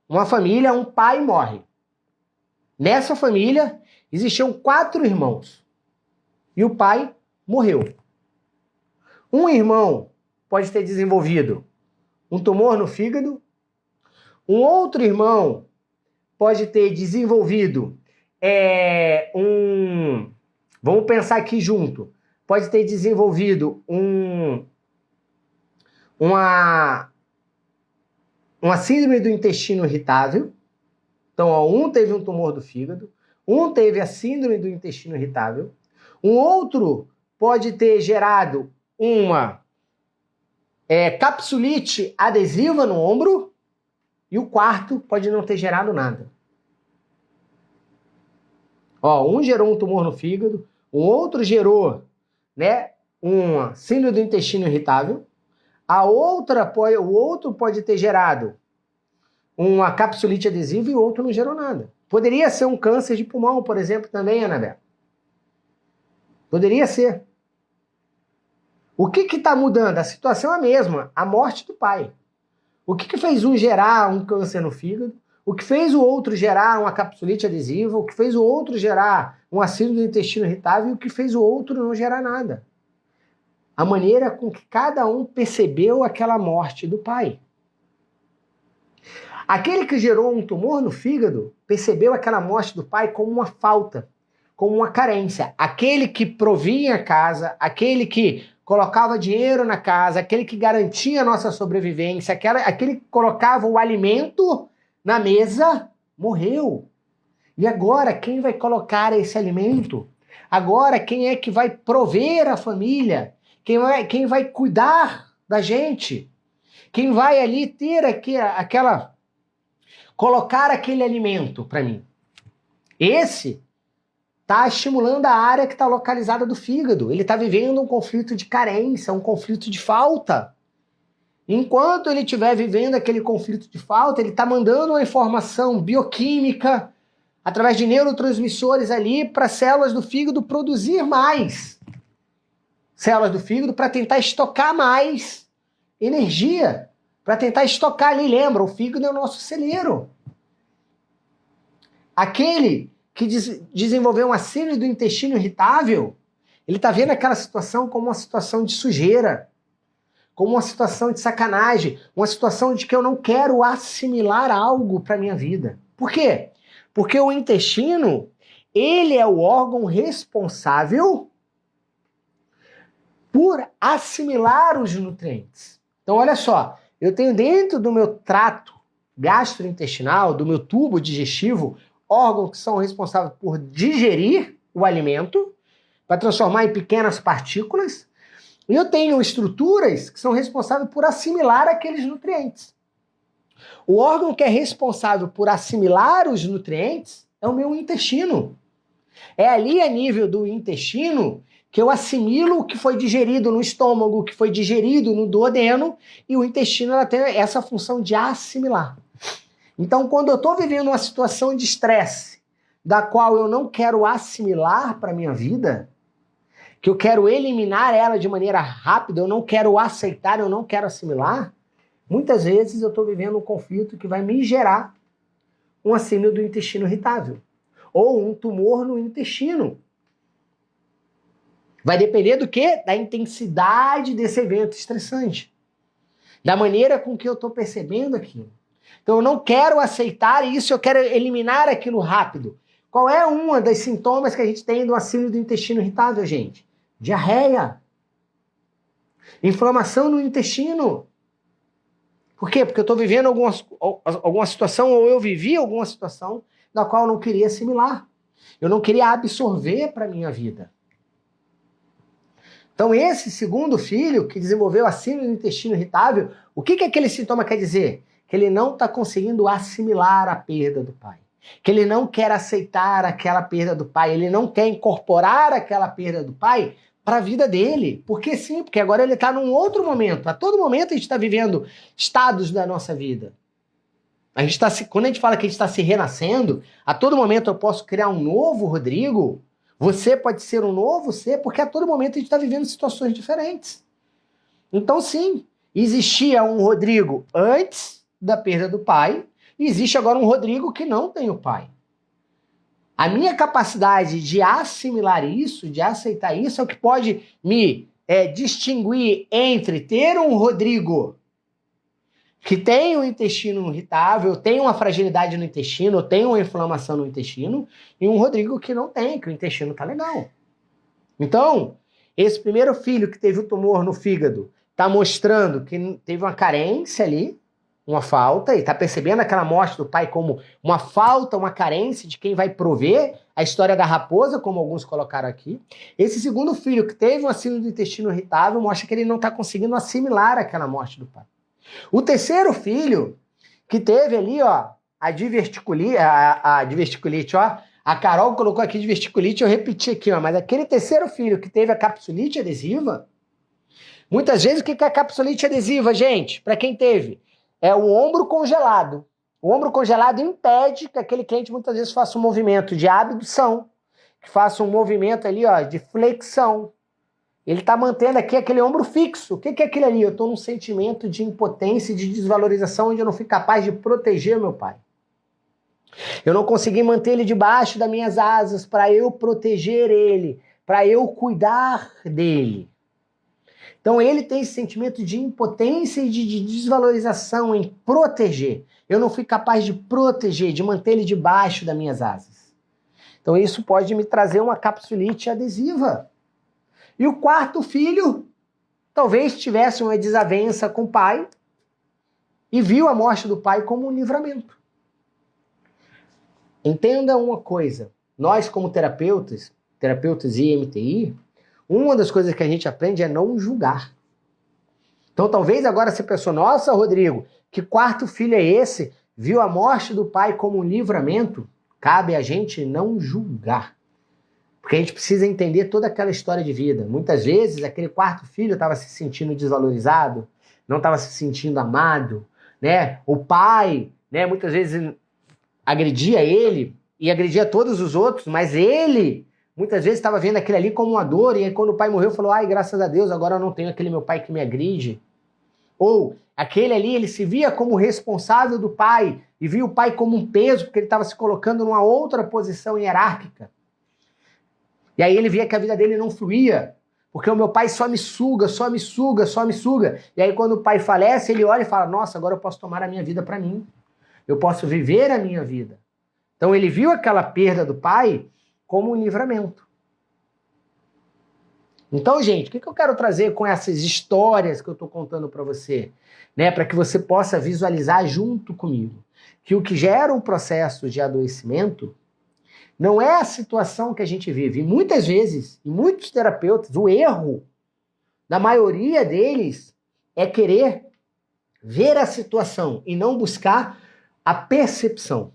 uma família, um pai morre. Nessa família, existiam 4 irmãos. E o pai morreu. Um irmão pode ter desenvolvido um tumor no fígado. Um outro irmão pode ter desenvolvido Vamos pensar aqui junto. Pode ter desenvolvido uma síndrome do intestino irritável. Então, ó, um teve um tumor do fígado, um teve a síndrome do intestino irritável, um outro pode ter gerado uma capsulite adesiva no ombro, e o quarto pode não ter gerado nada. Ó, um gerou um tumor no fígado, o outro gerou, uma síndrome do intestino irritável, o outro pode ter gerado uma capsulite adesiva e o outro não gerou nada. Poderia ser um câncer de pulmão, por exemplo, também, Anabel. Poderia ser. O que está mudando? A situação é a mesma, a morte do pai. O que fez um gerar um câncer no fígado? O que fez o outro gerar uma capsulite adesiva? O que fez o outro gerar uma síndrome do intestino irritável? E o que fez o outro não gerar nada? A maneira com que cada um percebeu aquela morte do pai. Aquele que gerou um tumor no fígado percebeu aquela morte do pai como uma falta, como uma carência. Aquele que provia a casa, aquele que colocava dinheiro na casa, aquele que garantia a nossa sobrevivência, aquele que colocava o alimento na mesa, morreu. E agora, quem vai colocar esse alimento? Agora, quem é que vai prover a família? Quem vai cuidar da gente? Quem vai ali ter colocar aquele alimento para mim? Esse está estimulando a área que está localizada do fígado. Ele está vivendo um conflito de carência, um conflito de falta. Enquanto ele estiver vivendo aquele conflito de falta, ele está mandando uma informação bioquímica através de neurotransmissores ali para as células do fígado produzir mais células do fígado para tentar estocar mais energia, para tentar estocar ali. Lembra, o fígado é o nosso celeiro. Aquele que desenvolveu uma síndrome do intestino irritável, ele está vendo aquela situação como uma situação de sujeira, como uma situação de sacanagem, uma situação de que eu não quero assimilar algo para minha vida. Por quê? Porque o intestino, ele é o órgão responsável por assimilar os nutrientes. Então, olha só, eu tenho dentro do meu trato gastrointestinal, do meu tubo digestivo, órgãos que são responsáveis por digerir o alimento, para transformar em pequenas partículas, e eu tenho estruturas que são responsáveis por assimilar aqueles nutrientes. O órgão que é responsável por assimilar os nutrientes é o meu intestino. É ali a nível do intestino que eu assimilo o que foi digerido no estômago, o que foi digerido no duodeno, e o intestino ela tem essa função de assimilar. Então, quando eu estou vivendo uma situação de estresse, da qual eu não quero assimilar para a minha vida, que eu quero eliminar ela de maneira rápida, eu não quero aceitar, eu não quero assimilar, muitas vezes eu estou vivendo um conflito que vai me gerar uma síndrome do intestino irritável, ou um tumor no intestino. Vai depender do quê? Da intensidade desse evento estressante. Da maneira com que eu estou percebendo aquilo. Então eu não quero aceitar isso, eu quero eliminar aquilo rápido. Qual é uma das sintomas que a gente tem do síndrome do intestino irritável, gente? Diarreia. Inflamação no intestino. Por quê? Porque eu estou vivendo alguma situação, ou eu vivi alguma situação da qual eu não queria assimilar. Eu não queria absorver para a minha vida. Então esse segundo filho que desenvolveu a síndrome do intestino irritável, o que aquele sintoma quer dizer? Que ele não está conseguindo assimilar a perda do pai. Que ele não quer aceitar aquela perda do pai. Ele não quer incorporar aquela perda do pai para a vida dele. Porque sim, porque agora ele está num outro momento. A todo momento a gente está vivendo estados da nossa vida. Quando a gente fala que a gente está se renascendo, a todo momento eu posso criar um novo Rodrigo. Você pode ser um novo ser, porque a todo momento a gente está vivendo situações diferentes. Então sim, existia um Rodrigo antes da perda do pai, E existe agora um Rodrigo que não tem o pai. A minha capacidade de assimilar isso, de aceitar isso, é o que pode me distinguir entre ter um Rodrigo que tem um intestino irritável, tem uma fragilidade no intestino, tem uma inflamação no intestino, e um Rodrigo que não tem, que o intestino tá legal. Então, esse primeiro filho que teve o tumor no fígado está mostrando que teve uma carência ali, uma falta, e está percebendo aquela morte do pai como uma falta, uma carência de quem vai prover a história da raposa, como alguns colocaram aqui. Esse segundo filho que teve uma síndrome do intestino irritável mostra que ele não está conseguindo assimilar aquela morte do pai. O terceiro filho que teve ali, ó, a diverticulite, ó, a Carol colocou aqui diverticulite, eu repeti aqui, ó, mas aquele terceiro filho que teve a capsulite adesiva, muitas vezes o que é a capsulite adesiva, gente? Para quem teve? É o ombro congelado. O ombro congelado impede que aquele cliente muitas vezes faça um movimento de abdução, que faça um movimento ali, ó, de flexão. Ele está mantendo aqui aquele ombro fixo. O que é aquilo ali? Eu estou num sentimento de impotência e de desvalorização onde eu não fui capaz de proteger meu pai. Eu não consegui manter ele debaixo das minhas asas para eu proteger ele, para eu cuidar dele. Então ele tem esse sentimento de impotência e de desvalorização em proteger. Eu não fui capaz de proteger, de manter ele debaixo das minhas asas. Então isso pode me trazer uma capsulite adesiva. E o quarto filho talvez tivesse uma desavença com o pai e viu a morte do pai como um livramento. Entenda uma coisa, nós como terapeutas e MTI, uma das coisas que a gente aprende é não julgar. Então talvez agora você pensou, nossa Rodrigo, que quarto filho é esse? Viu a morte do pai como um livramento? Cabe a gente não julgar. Porque a gente precisa entender toda aquela história de vida. Muitas vezes aquele quarto filho estava se sentindo desvalorizado, não estava se sentindo amado, né? O pai, né, muitas vezes agredia ele e agredia todos os outros, mas ele muitas vezes estava vendo aquilo ali como uma dor, e aí quando o pai morreu falou, ai, graças a Deus, agora eu não tenho aquele meu pai que me agride. Ou aquele ali, ele se via como responsável do pai e via o pai como um peso, porque ele estava se colocando numa outra posição hierárquica. E aí ele via que a vida dele não fluía, porque o meu pai só me suga, só me suga, só me suga. E aí quando o pai falece, ele olha e fala, nossa, agora eu posso tomar a minha vida para mim. Eu posso viver a minha vida. Então ele viu aquela perda do pai como um livramento. Então, gente, o que eu quero trazer com essas histórias que eu estou contando para você? Né, para que você possa visualizar junto comigo que o que gera um processo de adoecimento não é a situação que a gente vive. E muitas vezes, em muitos terapeutas, o erro da maioria deles é querer ver a situação e não buscar a percepção.